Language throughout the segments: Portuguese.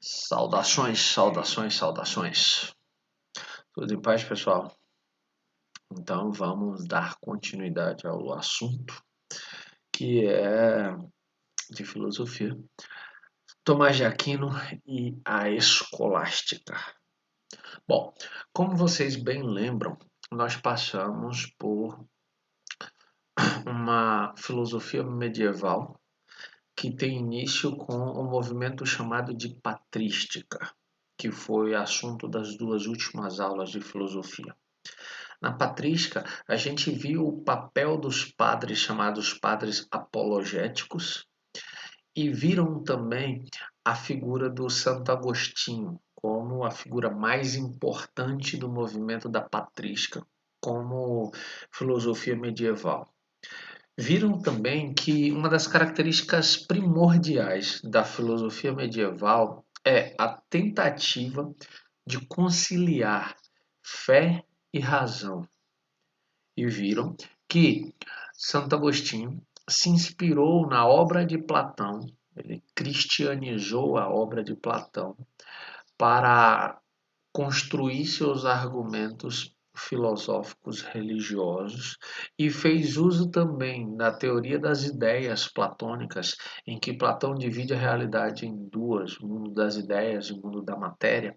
Saudações, saudações, saudações. Tudo em paz, pessoal? Então vamos dar continuidade ao assunto que é de filosofia. Tomás de Aquino e a escolástica. Bom, como vocês bem lembram, nós passamos por uma filosofia medieval que tem início com o movimento chamado de patrística, que foi assunto das duas últimas aulas de filosofia. Na patrística, a gente viu o papel dos padres chamados padres apologéticos e viram também a figura do Santo Agostinho como a figura mais importante do movimento da patrística como filosofia medieval. Viram também que uma das características primordiais da filosofia medieval é a tentativa de conciliar fé e razão. E viram que Santo Agostinho se inspirou na obra de Platão, ele cristianizou a obra de Platão para construir seus argumentos filosóficos religiosos e fez uso também da teoria das ideias platônicas, em que Platão divide a realidade em duas, o mundo das ideias e o mundo da matéria.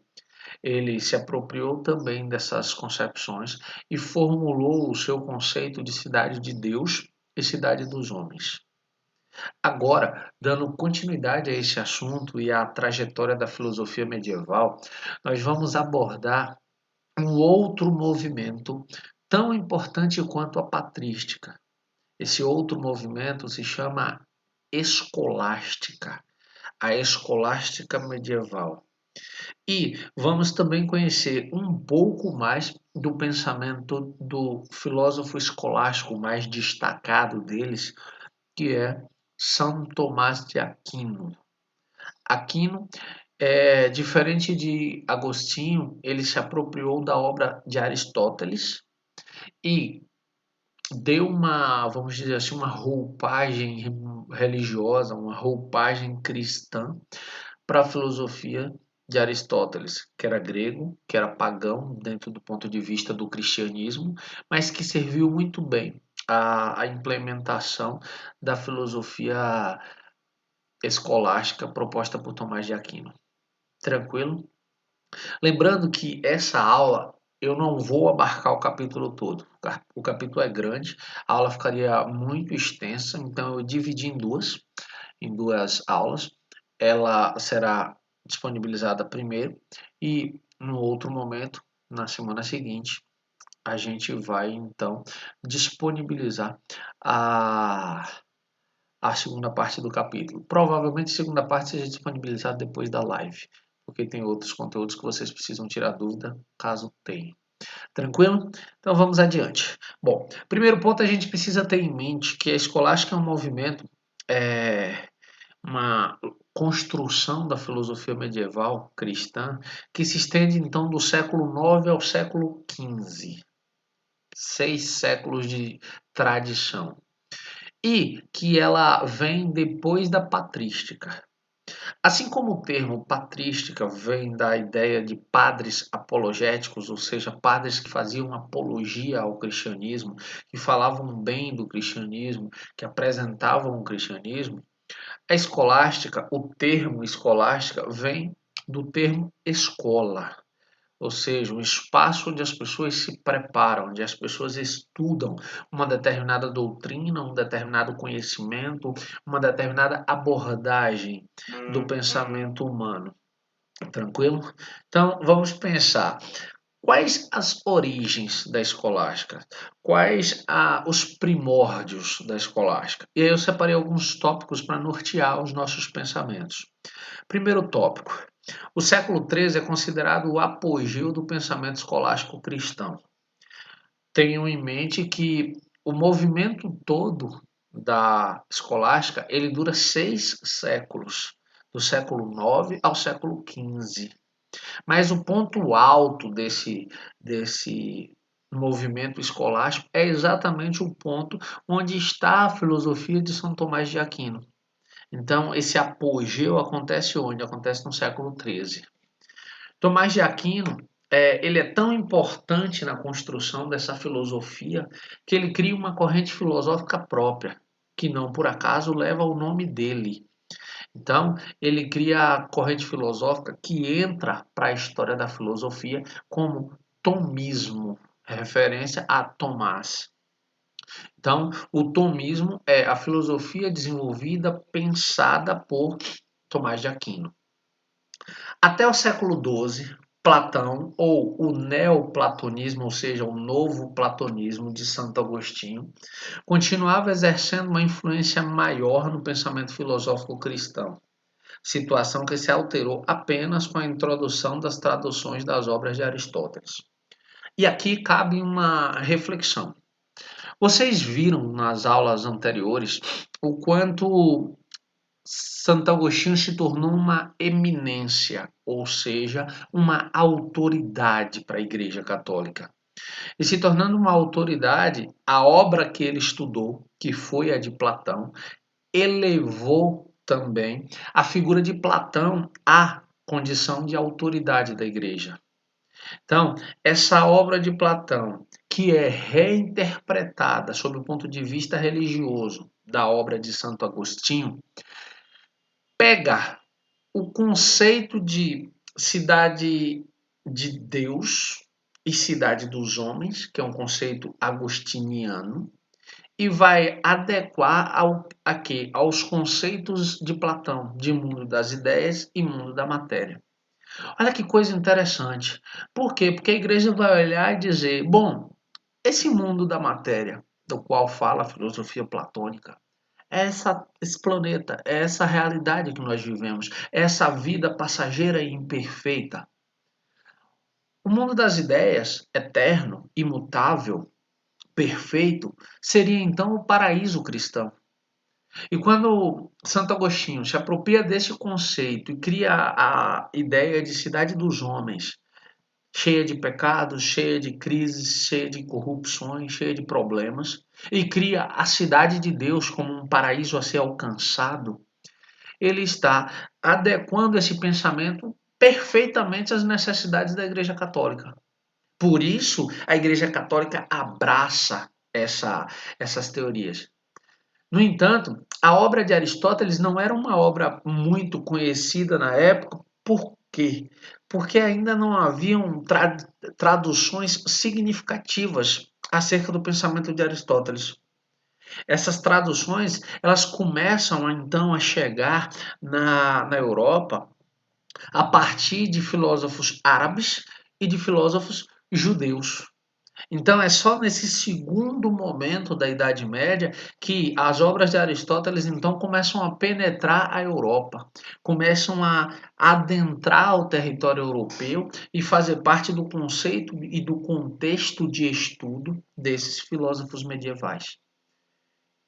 Ele se apropriou também dessas concepções e formulou o seu conceito de cidade de Deus e cidade dos homens. Agora, dando continuidade a esse assunto e à trajetória da filosofia medieval, nós vamos abordar um outro movimento tão importante quanto a patrística. Esse outro movimento se chama escolástica, a escolástica medieval. E vamos também conhecer um pouco mais do pensamento do filósofo escolástico mais destacado deles, que é São Tomás de Aquino. Aquino, diferente de Agostinho, ele se apropriou da obra de Aristóteles e deu uma, vamos dizer assim, uma roupagem religiosa, uma roupagem cristã para a filosofia de Aristóteles, que era grego, que era pagão dentro do ponto de vista do cristianismo, mas que serviu muito bem à implementação da filosofia escolástica proposta por Tomás de Aquino. Tranquilo? Lembrando que essa aula eu não vou abarcar o capítulo todo. O capítulo é grande, a aula ficaria muito extensa, então eu dividi em duas aulas. Ela será disponibilizada primeiro e no outro momento, na semana seguinte, a gente vai então disponibilizar a, a segunda parte do capítulo. Provavelmente a segunda parte seja disponibilizada depois da live, porque tem outros conteúdos que vocês precisam tirar dúvida, caso tenham. Tranquilo? Então vamos adiante. Bom, primeiro ponto, a gente precisa ter em mente que a escolástica é um movimento, uma construção da filosofia medieval cristã que se estende então do século IX ao século XV. 6 séculos de tradição. E que ela vem depois da patrística. Assim como o termo patrística vem da ideia de padres apologéticos, ou seja, padres que faziam apologia ao cristianismo, que falavam bem do cristianismo, que apresentavam o cristianismo, a escolástica, o termo escolástica, vem do termo escola, ou seja, um espaço onde as pessoas se preparam, onde as pessoas estudam uma determinada doutrina, um determinado conhecimento, uma determinada abordagem do pensamento humano. Tranquilo? Então, vamos pensar. Quais as origens da escolástica? Quais os primórdios da escolástica? E aí eu separei alguns tópicos para nortear os nossos pensamentos. Primeiro tópico. O século XIII é considerado o apogeu do pensamento escolástico cristão. Tenham em mente que o movimento todo da escolástica ele dura 6 séculos, do século IX ao século XV. Mas o ponto alto desse movimento escolástico é exatamente o ponto onde está a filosofia de São Tomás de Aquino. Então, esse apogeu acontece onde? Acontece no século XIII. Tomás de Aquino, ele é tão importante na construção dessa filosofia que ele cria uma corrente filosófica própria, que não por acaso leva o nome dele. Então, ele cria a corrente filosófica que entra para a história da filosofia como tomismo, referência a Tomás. Então, o tomismo é a filosofia desenvolvida, pensada por Tomás de Aquino. Até o século XII, Platão, ou o neoplatonismo, ou seja, o novo platonismo de Santo Agostinho, continuava exercendo uma influência maior no pensamento filosófico cristão, situação que se alterou apenas com a introdução das traduções das obras de Aristóteles. E aqui cabe uma reflexão. Vocês viram nas aulas anteriores o quanto Santo Agostinho se tornou uma eminência, ou seja, uma autoridade para a Igreja Católica. E se tornando uma autoridade, a obra que ele estudou, que foi a de Platão, elevou também a figura de Platão à condição de autoridade da Igreja. Então, essa obra de Platão, que é reinterpretada sob o ponto de vista religioso da obra de Santo Agostinho, pega o conceito de cidade de Deus e cidade dos homens, que é um conceito agostiniano, e vai adequar aos conceitos de Platão, de mundo das ideias e mundo da matéria. Olha que coisa interessante. Por quê? Porque a igreja vai olhar e dizer: bom, esse mundo da matéria, do qual fala a filosofia platônica, esse planeta, é essa realidade que nós vivemos, é essa vida passageira e imperfeita. O mundo das ideias, eterno, imutável, perfeito, seria então o paraíso cristão. E quando Santo Agostinho se apropria desse conceito e cria a ideia de cidade dos homens, cheia de pecados, cheia de crises, cheia de corrupções, cheia de problemas, e cria a cidade de Deus como um paraíso a ser alcançado, ele está adequando esse pensamento perfeitamente às necessidades da Igreja Católica. Por isso, a Igreja Católica abraça essas teorias. No entanto, a obra de Aristóteles não era uma obra muito conhecida na época. Por quê? Porque ainda não haviam traduções significativas acerca do pensamento de Aristóteles. Essas traduções elas começam então a chegar na Europa a partir de filósofos árabes e de filósofos judeus. Então é só nesse segundo momento da Idade Média que as obras de Aristóteles então começam a penetrar a Europa, começam a adentrar o território europeu e fazer parte do conceito e do contexto de estudo desses filósofos medievais.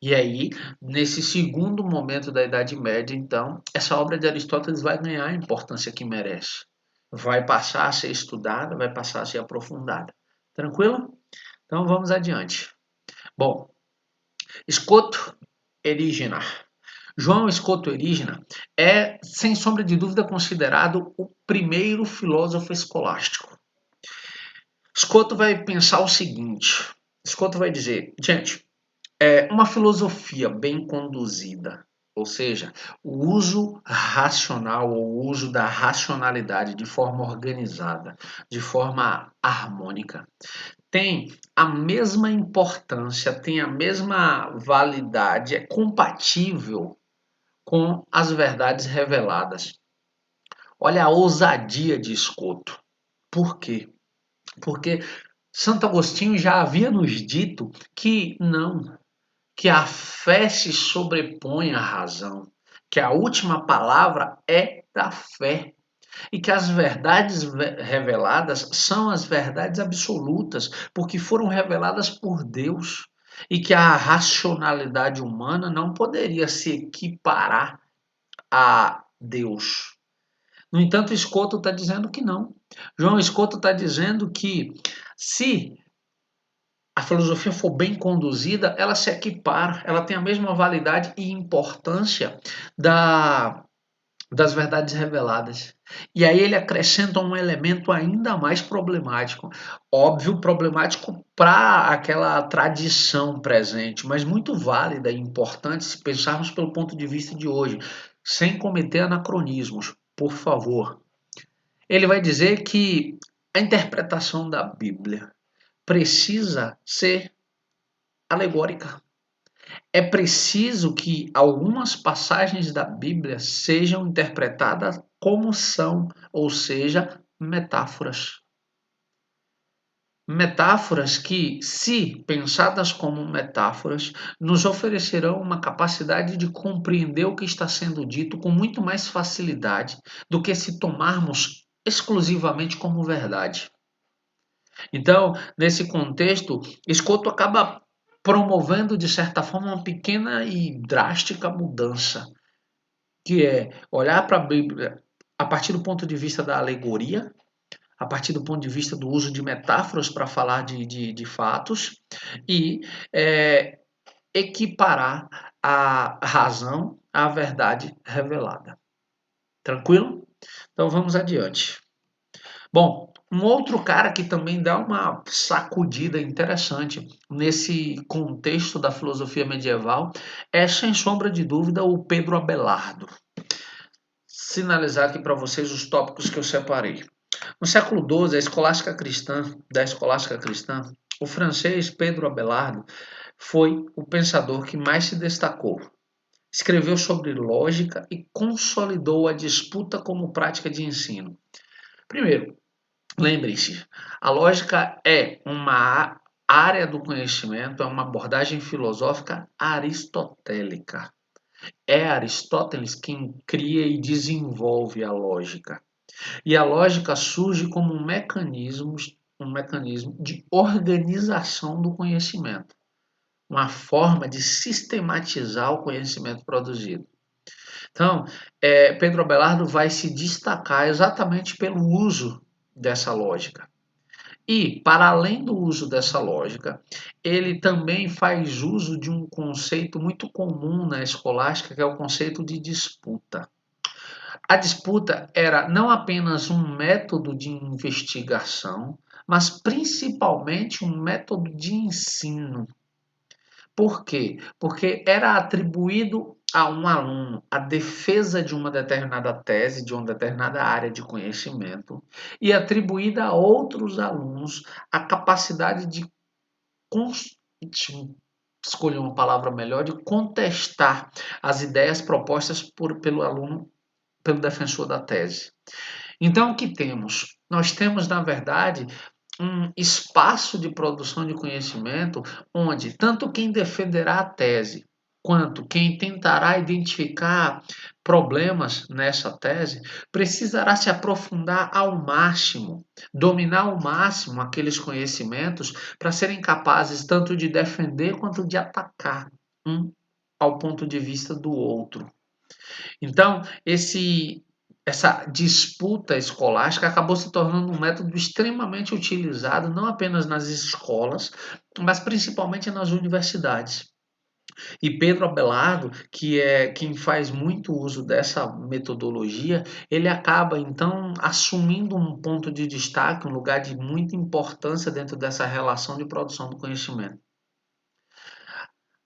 E aí, nesse segundo momento da Idade Média, então, essa obra de Aristóteles vai ganhar a importância que merece. Vai passar a ser estudada, vai passar a ser aprofundada. Tranquilo? Então vamos adiante. Bom, Scoto Erigena. João Scoto Erigena é, sem sombra de dúvida, considerado o primeiro filósofo escolástico. Scoto vai pensar o seguinte: Scoto vai dizer, gente, uma filosofia bem conduzida, ou seja, o uso racional ou o uso da racionalidade de forma organizada, de forma harmônica, tem a mesma importância, tem a mesma validade, é compatível com as verdades reveladas. Olha a ousadia de Scoto. Por quê? Porque Santo Agostinho já havia nos dito que não, que a fé se sobrepõe à razão, que a última palavra é da fé e que as verdades reveladas são as verdades absolutas, porque foram reveladas por Deus e que a racionalidade humana não poderia se equiparar a Deus. No entanto, Scoto está dizendo que não. João Scoto está dizendo que se a filosofia for bem conduzida, ela se equipara, ela tem a mesma validade e importância das verdades reveladas. E aí ele acrescenta um elemento ainda mais problemático. Óbvio, problemático para aquela tradição presente, mas muito válida e importante se pensarmos pelo ponto de vista de hoje, sem cometer anacronismos, por favor. Ele vai dizer que a interpretação da Bíblia precisa ser alegórica. É preciso que algumas passagens da Bíblia sejam interpretadas como são, ou seja, metáforas. Metáforas que, se pensadas como metáforas, nos oferecerão uma capacidade de compreender o que está sendo dito com muito mais facilidade do que se tomarmos exclusivamente como verdade. Então, nesse contexto, Escoto acaba promovendo, de certa forma, uma pequena e drástica mudança, que é olhar para a Bíblia a partir do ponto de vista da alegoria, a partir do ponto de vista do uso de metáforas para falar de fatos, e é, equiparar a razão à verdade revelada. Tranquilo? Então vamos adiante. Bom, um outro cara que também dá uma sacudida interessante nesse contexto da filosofia medieval é, sem sombra de dúvida, o Pedro Abelardo. Sinalizar aqui para vocês os tópicos que eu separei. No século XII, da escolástica cristã, o francês Pedro Abelardo foi o pensador que mais se destacou. Escreveu sobre lógica e consolidou a disputa como prática de ensino. Primeiro, lembre-se, a lógica é uma área do conhecimento, é uma abordagem filosófica aristotélica. É Aristóteles quem cria e desenvolve a lógica. E a lógica surge como um mecanismo de organização do conhecimento, uma forma de sistematizar o conhecimento produzido. Então, Pedro Abelardo vai se destacar exatamente pelo uso dessa lógica. E, para além do uso dessa lógica, ele também faz uso de um conceito muito comum na escolástica, que é o conceito de disputa. A disputa era não apenas um método de investigação, mas principalmente um método de ensino. Por quê? Porque era atribuído a um aluno a defesa de uma determinada tese, de uma determinada área de conhecimento, e atribuída a outros alunos a capacidade de escolher uma palavra melhor, de contestar as ideias propostas pelo aluno, pelo defensor da tese. Então, o que temos? Nós temos, na verdade, um espaço de produção de conhecimento onde tanto quem defenderá a tese quanto quem tentará identificar problemas nessa tese precisará se aprofundar ao máximo, dominar ao máximo aqueles conhecimentos para serem capazes tanto de defender quanto de atacar um ao ponto de vista do outro. Então, essa disputa escolástica acabou se tornando um método extremamente utilizado não apenas nas escolas, mas principalmente nas universidades. E Pedro Abelardo, que é quem faz muito uso dessa metodologia, ele acaba então assumindo um ponto de destaque, um lugar de muita importância dentro dessa relação de produção do conhecimento.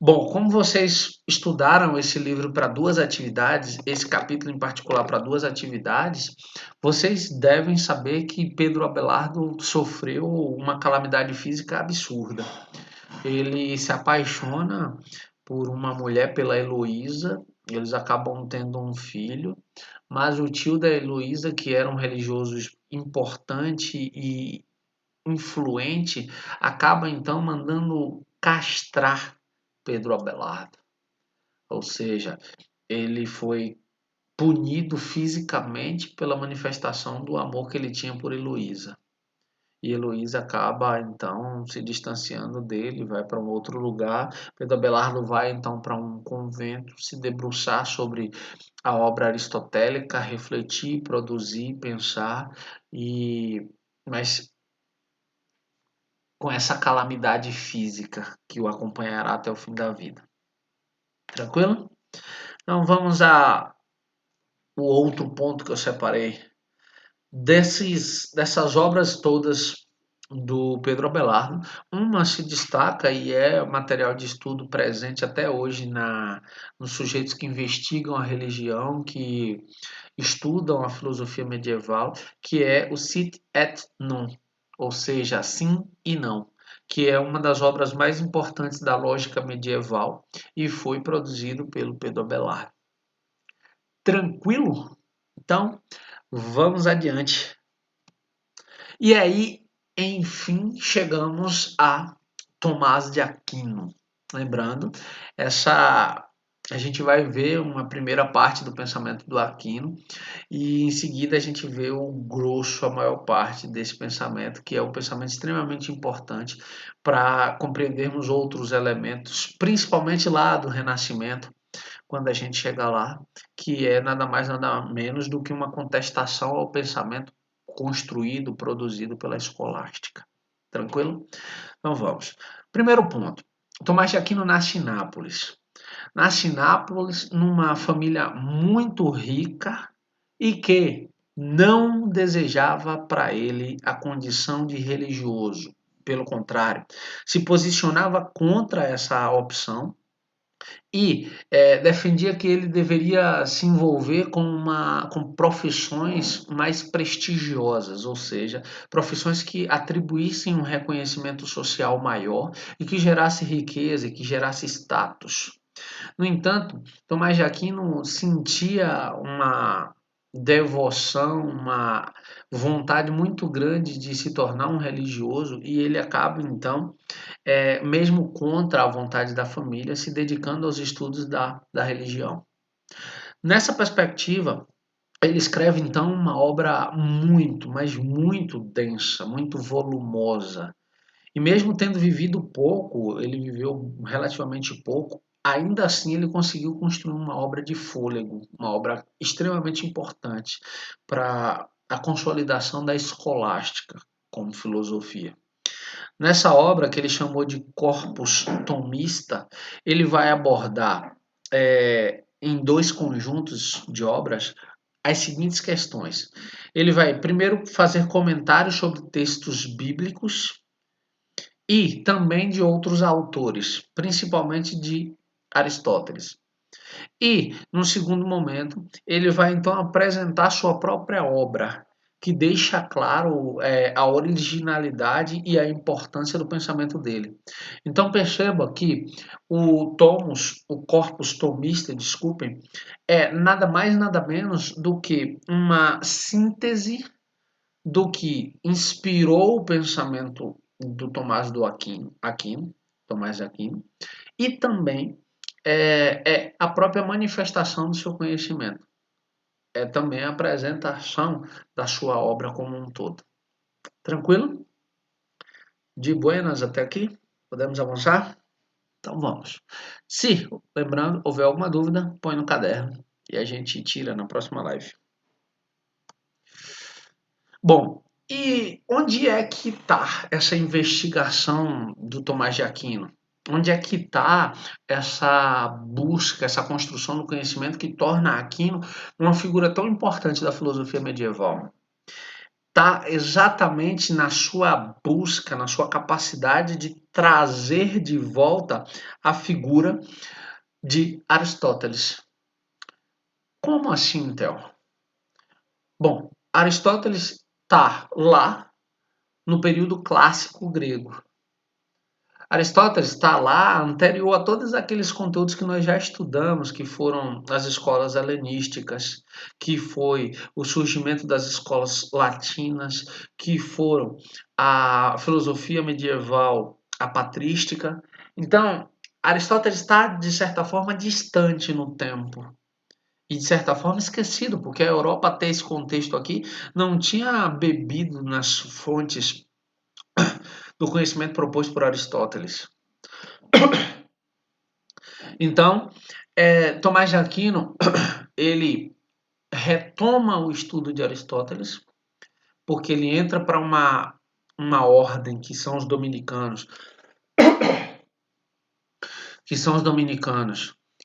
Bom, como vocês estudaram esse livro para duas atividades, esse capítulo em particular para duas atividades, vocês devem saber que Pedro Abelardo sofreu uma calamidade física absurda. Ele se apaixona por uma mulher, pela Heloísa, eles acabam tendo um filho, mas o tio da Heloísa, que era um religioso importante e influente, acaba então mandando castrar Pedro Abelardo. Ou seja, ele foi punido fisicamente pela manifestação do amor que ele tinha por Heloísa. E Heloísa acaba então se distanciando dele, vai para um outro lugar. Pedro Abelardo vai então para um convento se debruçar sobre a obra aristotélica, refletir, produzir, pensar. Mas com essa calamidade física que o acompanhará até o fim da vida. Tranquilo? Então vamos a o outro ponto que eu separei. Dessas obras todas do Pedro Abelardo, uma se destaca e é material de estudo presente até hoje nos sujeitos que investigam a religião, que estudam a filosofia medieval, que é o Sit et Non, ou seja, sim e não, que é uma das obras mais importantes da lógica medieval e foi produzido pelo Pedro Abelardo. Tranquilo? Então, vamos adiante. E aí, enfim, chegamos a Tomás de Aquino. Lembrando, a gente vai ver uma primeira parte do pensamento do Aquino e em seguida a gente vê o grosso, a maior parte desse pensamento, que é um pensamento extremamente importante para compreendermos outros elementos, principalmente lá do Renascimento, quando a gente chega lá, que é nada mais nada menos do que uma contestação ao pensamento construído, produzido pela escolástica. Tranquilo? Então vamos. Primeiro ponto. Tomás de Aquino nasce em Nápoles. Nasce em Nápoles numa família muito rica e que não desejava para ele a condição de religioso. Pelo contrário, se posicionava contra essa opção e defendia que ele deveria se envolver com profissões mais prestigiosas, ou seja, profissões que atribuíssem um reconhecimento social maior e que gerasse riqueza e que gerasse status. No entanto, Tomás de Aquino sentia uma devoção, uma vontade muito grande de se tornar um religioso e ele acaba então mesmo contra a vontade da família, se dedicando aos estudos da religião. Nessa perspectiva, ele escreve então uma obra muito, mas muito densa, muito volumosa. E mesmo tendo vivido pouco, ele viveu relativamente pouco, ainda assim ele conseguiu construir uma obra de fôlego, uma obra extremamente importante para a consolidação da escolástica como filosofia. Nessa obra, que ele chamou de Corpus Thomista, ele vai abordar em dois conjuntos de obras as seguintes questões. Ele vai primeiro fazer comentários sobre textos bíblicos e também de outros autores, principalmente de Aristóteles. E, no segundo momento, ele vai então apresentar sua própria obra, que deixa claro a originalidade e a importância do pensamento dele. Então perceba que o corpus tomista, desculpem, é nada mais nada menos do que uma síntese do que inspirou o pensamento do Tomás de Aquino, e também é a própria manifestação do seu conhecimento. É também a apresentação da sua obra como um todo. Tranquilo? De buenas até aqui? Podemos avançar? Então vamos. Se, lembrando, houver alguma dúvida, põe no caderno e a gente tira na próxima live. Bom, e onde é que está essa investigação do Tomás de Aquino? Onde é que está essa busca, essa construção do conhecimento que torna Aquino uma figura tão importante da filosofia medieval? Está exatamente na sua busca, na sua capacidade de trazer de volta a figura de Aristóteles. Como assim, Theo? Bom, Aristóteles está lá no período clássico grego. Aristóteles está lá anterior a todos aqueles conteúdos que nós já estudamos, que foram as escolas helenísticas, que foi o surgimento das escolas latinas, que foram a filosofia medieval, a patrística. Então, Aristóteles está, de certa forma, distante no tempo. E, de certa forma, esquecido, porque a Europa, até esse contexto aqui, não tinha bebido nas fontes do conhecimento proposto por Aristóteles. Então, Tomás de Aquino, ele retoma o estudo de Aristóteles, porque ele entra para uma ordem, que são os dominicanos,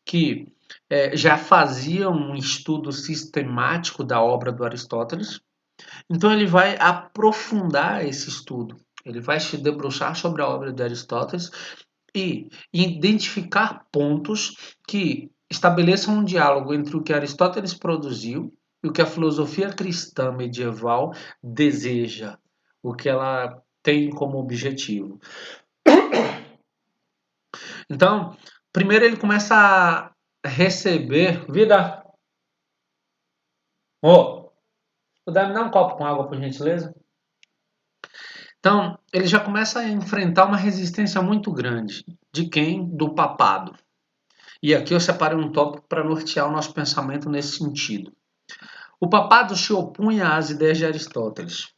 que já faziam um estudo sistemático da obra do Aristóteles. Então ele vai aprofundar esse estudo. Ele vai se debruçar sobre a obra de Aristóteles e identificar pontos que estabeleçam um diálogo entre o que Aristóteles produziu e o que a filosofia cristã medieval deseja, o que ela tem como objetivo. Então, primeiro ele começa a receber. Vida! Ô, puder me dar um copo com água, por gentileza? Então, ele já começa a enfrentar uma resistência muito grande. De quem? Do papado. E aqui eu separei um tópico para nortear o nosso pensamento nesse sentido. O papado se opunha às ideias de Aristóteles.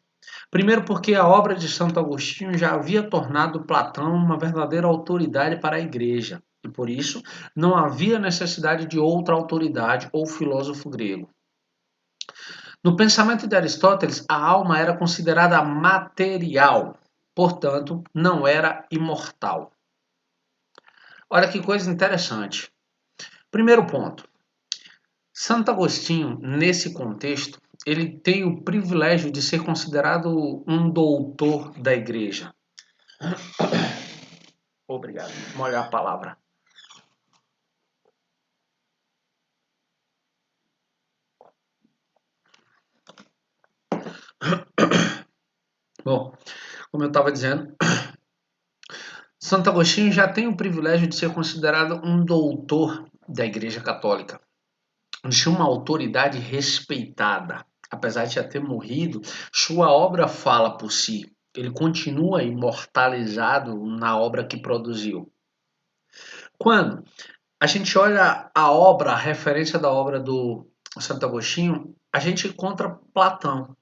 Primeiro porque a obra de Santo Agostinho já havia tornado Platão uma verdadeira autoridade para a igreja, e por isso não havia necessidade de outra autoridade ou filósofo grego. No pensamento de Aristóteles, a alma era considerada material, portanto, não era imortal. Olha que coisa interessante. Primeiro ponto. Santo Agostinho, nesse contexto, ele tem o privilégio de ser considerado um doutor da igreja. Obrigado. Molhar a palavra. Bom, como eu estava dizendo, Santo Agostinho já tem o privilégio de ser considerado um doutor da Igreja Católica, de uma autoridade respeitada. Apesar de já ter morrido, sua obra fala por si. Ele continua imortalizado na obra que produziu. Quando a gente olha a obra, a referência da obra do Santo Agostinho, a gente encontra Platão,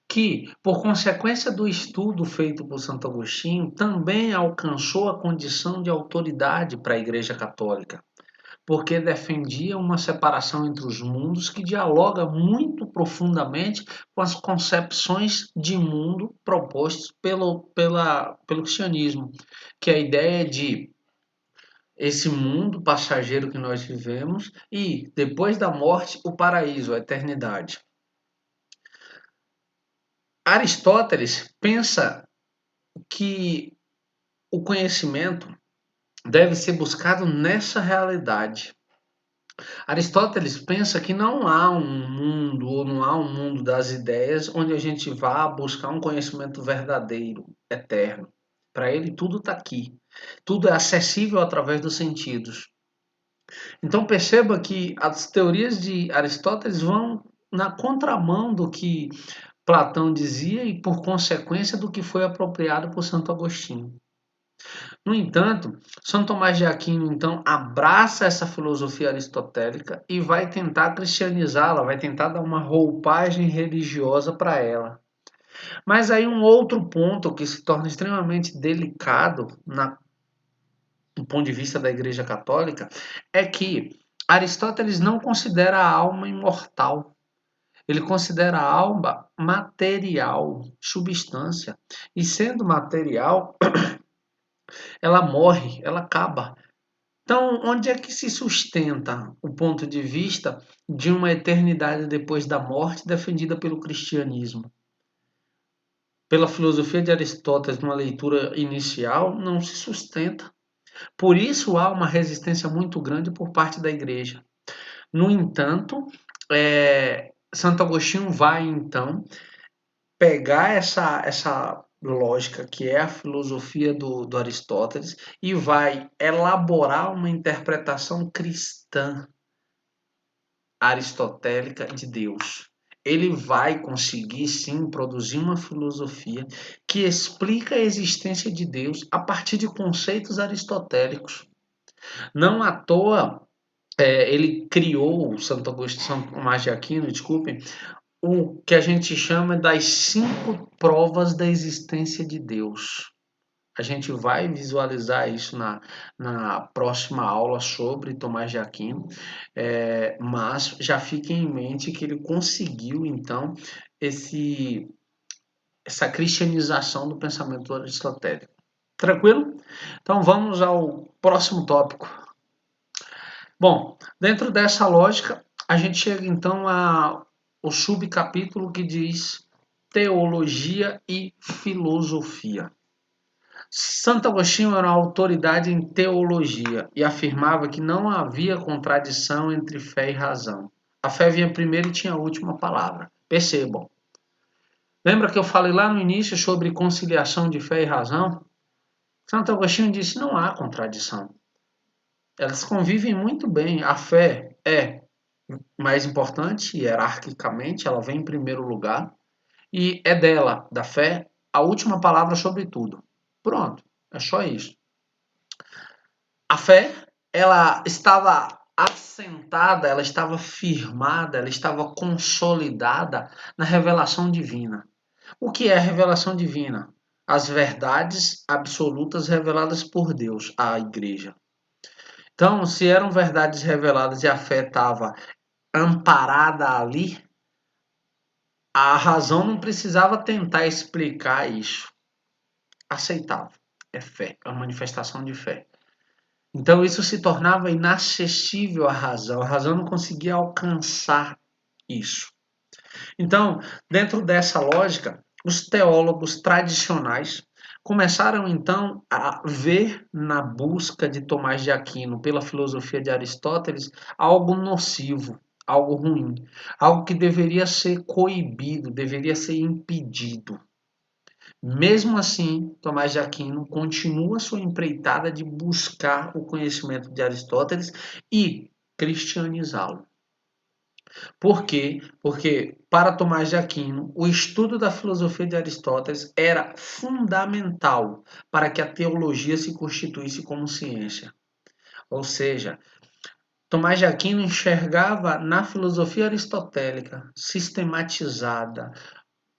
que, por consequência do estudo feito por Santo Agostinho, também alcançou a condição de autoridade para a Igreja Católica, porque defendia uma separação entre os mundos que dialoga muito profundamente com as concepções de mundo propostas pelo cristianismo, que é a ideia de esse mundo passageiro que nós vivemos e, depois da morte, o paraíso, a eternidade. Aristóteles pensa que o conhecimento deve ser buscado nessa realidade. Aristóteles pensa que não há um mundo ou não há um mundo das ideias onde a gente vá buscar um conhecimento verdadeiro, eterno. Para ele, tudo está aqui. Tudo é acessível através dos sentidos. Então perceba que as teorias de Aristóteles vão na contramão do que Platão dizia e, por consequência, do que foi apropriado por Santo Agostinho. No entanto, São Tomás de Aquino, então, abraça essa filosofia aristotélica e vai tentar cristianizá-la, vai tentar dar uma roupagem religiosa para ela. Mas aí um outro ponto que se torna extremamente delicado do ponto de vista da Igreja Católica é que Aristóteles não considera a alma imortal. Ele considera a alma material, substância. E sendo material, ela morre, ela acaba. Então, onde é que se sustenta o ponto de vista de uma eternidade depois da morte defendida pelo cristianismo? Pela filosofia de Aristóteles, numa leitura inicial, não se sustenta. Por isso há uma resistência muito grande por parte da igreja. No entanto, Santo Agostinho vai então pegar essa lógica que é a filosofia do Aristóteles e vai elaborar uma interpretação cristã aristotélica de Deus. Ele vai conseguir sim produzir uma filosofia que explica a existência de Deus a partir de conceitos aristotélicos. Não à toa ele criou, Santo Agostinho, São Tomás de Aquino, desculpem, o que a gente chama das 5 provas da existência de Deus. A gente vai visualizar isso na próxima aula sobre Tomás de Aquino, mas já fique em mente que ele conseguiu, então, esse essa cristianização do pensamento aristotélico. Tranquilo? Então vamos ao próximo tópico. Bom, dentro dessa lógica, a gente chega então ao subcapítulo que diz teologia e filosofia. Santo Agostinho era uma autoridade em teologia e afirmava que não havia contradição entre fé e razão. A fé vinha primeiro e tinha a última palavra. Percebam. Lembra que eu falei lá no início sobre conciliação de fé e razão? Santo Agostinho disse: não há contradição. Elas convivem muito bem. A fé é mais importante, hierarquicamente, ela vem em primeiro lugar, e é dela, da fé, a última palavra sobre tudo. Pronto, é só isso. A fé, ela estava assentada, ela estava firmada, ela estava consolidada na revelação divina. O que é a revelação divina? As verdades absolutas reveladas por Deus à igreja. Então, se eram verdades reveladas e a fé estava amparada ali, a razão não precisava tentar explicar isso. Aceitava. É fé, é uma manifestação de fé. Então isso se tornava inacessível à razão. A razão não conseguia alcançar isso. Então, dentro dessa lógica, os teólogos tradicionais começaram então a ver na busca de Tomás de Aquino pela filosofia de Aristóteles algo nocivo, algo ruim, algo que deveria ser coibido, deveria ser impedido. Mesmo assim, Tomás de Aquino continua sua empreitada de buscar o conhecimento de Aristóteles e cristianizá-lo. Por quê? Porque para Tomás de Aquino, o estudo da filosofia de Aristóteles era fundamental para que a teologia se constituísse como ciência. Ou seja, Tomás de Aquino enxergava na filosofia aristotélica sistematizada,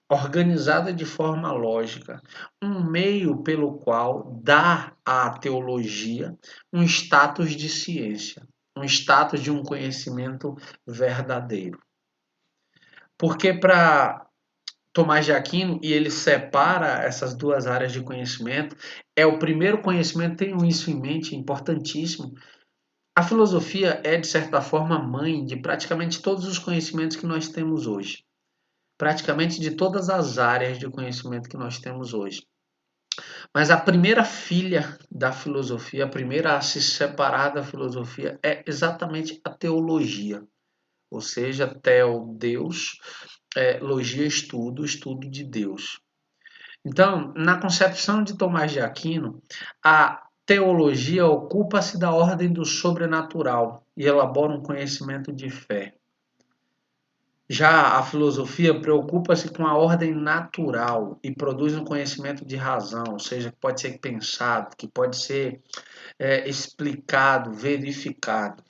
organizada de forma lógica, um meio pelo qual dá à teologia um status de ciência, um status de um conhecimento verdadeiro. Porque para Tomás de Aquino, e ele separa essas duas áreas de conhecimento, é o primeiro conhecimento, tenham isso em mente, é importantíssimo. A filosofia é, de certa forma, mãe de praticamente todos os conhecimentos que nós temos hoje. Praticamente de todas as áreas de conhecimento que nós temos hoje. Mas a primeira filha da filosofia, a primeira a se separar da filosofia é exatamente a teologia. Ou seja, teo, Deus, logia, estudo, estudo de Deus. Então, na concepção de Tomás de Aquino, a teologia ocupa-se da ordem do sobrenatural e elabora um conhecimento de fé. Já a filosofia preocupa-se com a ordem natural e produz um conhecimento de razão, ou seja, que pode ser pensado, que pode ser explicado, verificado.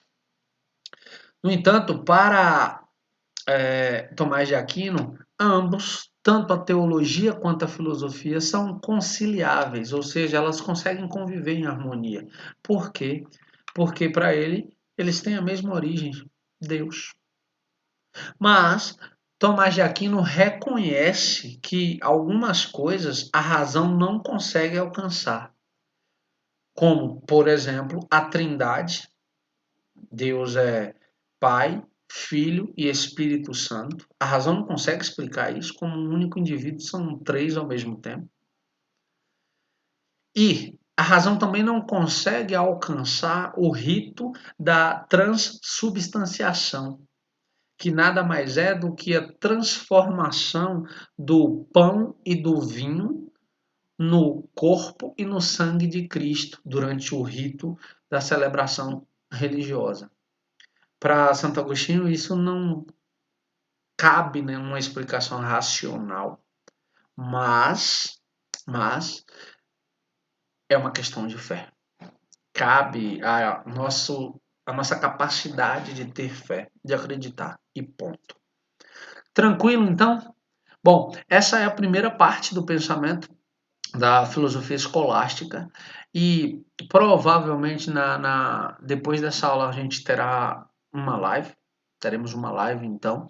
No entanto, para Tomás de Aquino, ambos, tanto a teologia quanto a filosofia, são conciliáveis, ou seja, elas conseguem conviver em harmonia. Por quê? Porque para ele, eles têm a mesma origem, Deus. Mas Tomás de Aquino reconhece que algumas coisas a razão não consegue alcançar, como, por exemplo, a Trindade. Deus é Pai, Filho e Espírito Santo. A razão não consegue explicar isso como um único indivíduo, são três ao mesmo tempo. E a razão também não consegue alcançar o rito da transubstanciação, que nada mais é do que a transformação do pão e do vinho no corpo e no sangue de Cristo durante o rito da celebração religiosa. Para Santo Agostinho, isso não cabe nenhuma explicação racional, mas é uma questão de fé. Cabe a nossa capacidade de ter fé, de acreditar, e ponto. Tranquilo, então? Bom, essa é a primeira parte do pensamento da filosofia escolástica e provavelmente depois dessa aula a gente terá uma live, teremos uma live então,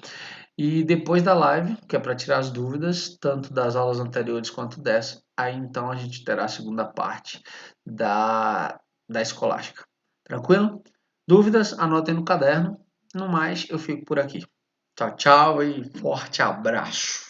E depois da live, que é para tirar as dúvidas, tanto das aulas anteriores quanto dessa, aí então a gente terá a segunda parte da escolástica. Tranquilo? Dúvidas? Anotem no caderno. No mais, eu fico por aqui. Tchau, tchau e forte abraço.